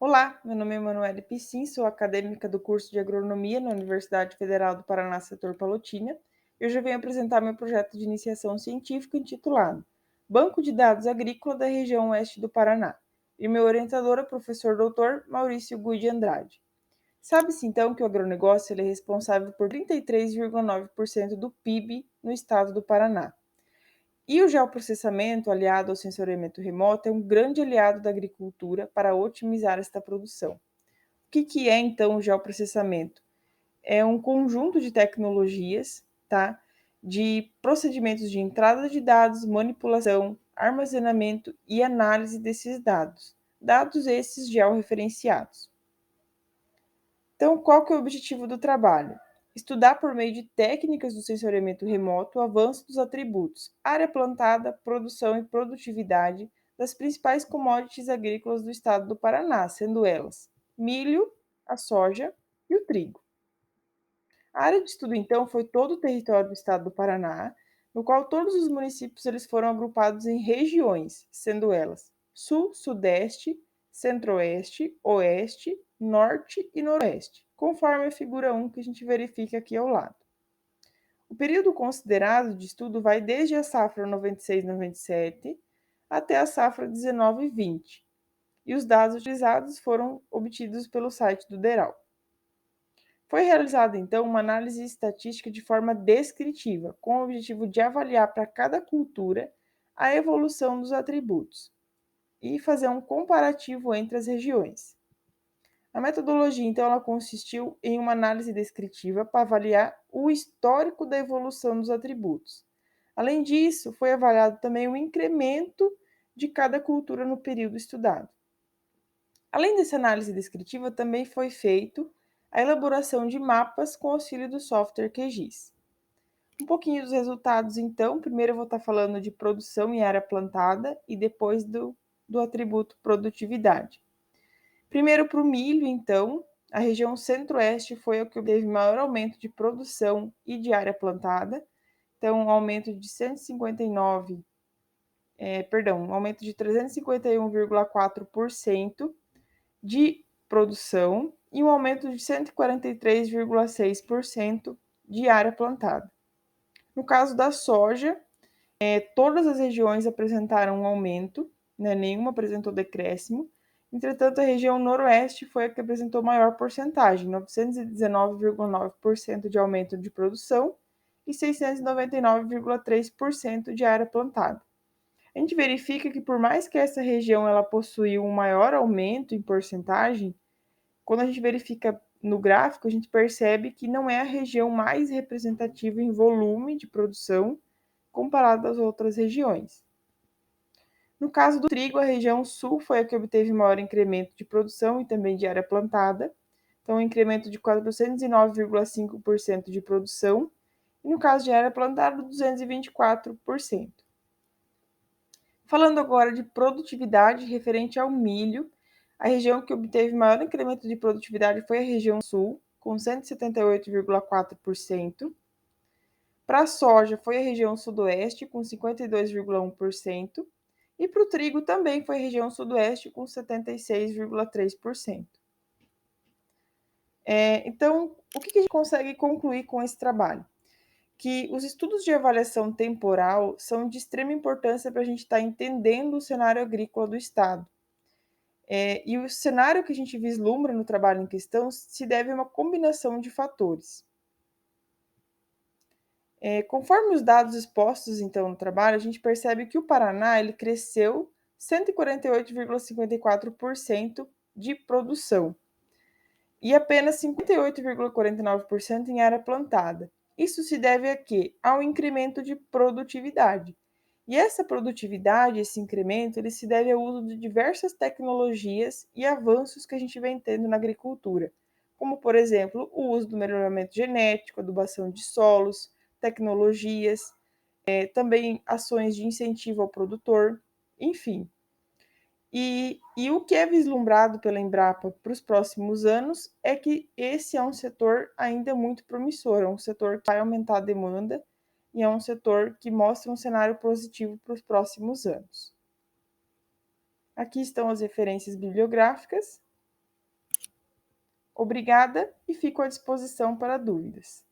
Olá, meu nome é Emanuele Piscin, sou acadêmica do curso de Agronomia na Universidade Federal do Paraná, setor Palotina. E hoje eu venho apresentar meu projeto de iniciação científica intitulado Banco de Dados Agrícola da Região Oeste do Paraná. E meu orientador é o professor doutor Maurício Gui de Andrade. Sabe-se então que o agronegócio ele é responsável por 33,9% do PIB no estado do Paraná. E o geoprocessamento, aliado ao sensoriamento remoto, é um grande aliado da agricultura para otimizar esta produção. O que é então o geoprocessamento? É um conjunto de tecnologias, tá? De procedimentos de entrada de dados, manipulação, armazenamento e análise desses dados. Dados esses georreferenciados. Então, qual que é o objetivo do trabalho? Estudar por meio de técnicas do sensoriamento remoto o avanço dos atributos, área plantada, produção e produtividade das principais commodities agrícolas do estado do Paraná, sendo elas milho, a soja e o trigo. A área de estudo, então, foi todo o território do estado do Paraná, no qual todos os municípios eles foram agrupados em regiões, sendo elas Sul, Sudeste, Centro-Oeste, Oeste, Norte e Noroeste, conforme a figura 1 que a gente verifica aqui ao lado. O período considerado de estudo vai desde a safra 96-97 até a safra 19-20, e os dados utilizados foram obtidos pelo site do DERAL. Foi realizada, então, uma análise estatística de forma descritiva, com o objetivo de avaliar para cada cultura a evolução dos atributos e fazer um comparativo entre as regiões. A metodologia, então, ela consistiu em uma análise descritiva para avaliar o histórico da evolução dos atributos. Além disso, foi avaliado também o incremento de cada cultura no período estudado. Além dessa análise descritiva, também foi feito a elaboração de mapas com auxílio do software QGIS. Um pouquinho dos resultados, então. Primeiro eu vou estar falando de produção e área plantada e depois do atributo produtividade. Primeiro para o milho, então, a região centro-oeste foi a que teve maior aumento de produção e de área plantada. Então, um aumento de 351,4% de produção e um aumento de 143,6% de área plantada. No caso da soja, todas as regiões apresentaram um aumento, né, nenhuma apresentou decréscimo. Entretanto, a região noroeste foi a que apresentou maior porcentagem, 919,9% de aumento de produção e 699,3% de área plantada. A gente verifica que por mais que essa região ela possui um maior aumento em porcentagem, quando a gente verifica no gráfico, a gente percebe que não é a região mais representativa em volume de produção comparado às outras regiões. No caso do trigo, a região sul foi a que obteve maior incremento de produção e também de área plantada, então um incremento de 409,5% de produção, e no caso de área plantada, 224%. Falando agora de produtividade referente ao milho, a região que obteve maior incremento de produtividade foi a região sul, com 178,4%. Para a soja, foi a região sudoeste, com 52,1%. E para o trigo também foi a região sudoeste, com 76,3%. Então, o que a gente consegue concluir com esse trabalho? Que os estudos de avaliação temporal são de extrema importância para a gente estar entendendo o cenário agrícola do Estado. E o cenário que a gente vislumbra no trabalho em questão se deve a uma combinação de fatores. Conforme os dados expostos, então, no trabalho, a gente percebe que o Paraná ele cresceu 148,54% de produção e apenas 58,49% em área plantada. Isso se deve a quê? Ao incremento de produtividade. E essa produtividade, esse incremento, ele se deve ao uso de diversas tecnologias e avanços que a gente vem tendo na agricultura, como, por exemplo, o uso do melhoramento genético, adubação de solos, tecnologias, também ações de incentivo ao produtor, enfim. E o que é vislumbrado pela Embrapa para os próximos anos é que esse é um setor ainda muito promissor, é um setor que vai aumentar a demanda e é um setor que mostra um cenário positivo para os próximos anos. Aqui estão as referências bibliográficas. Obrigada e fico à disposição para dúvidas.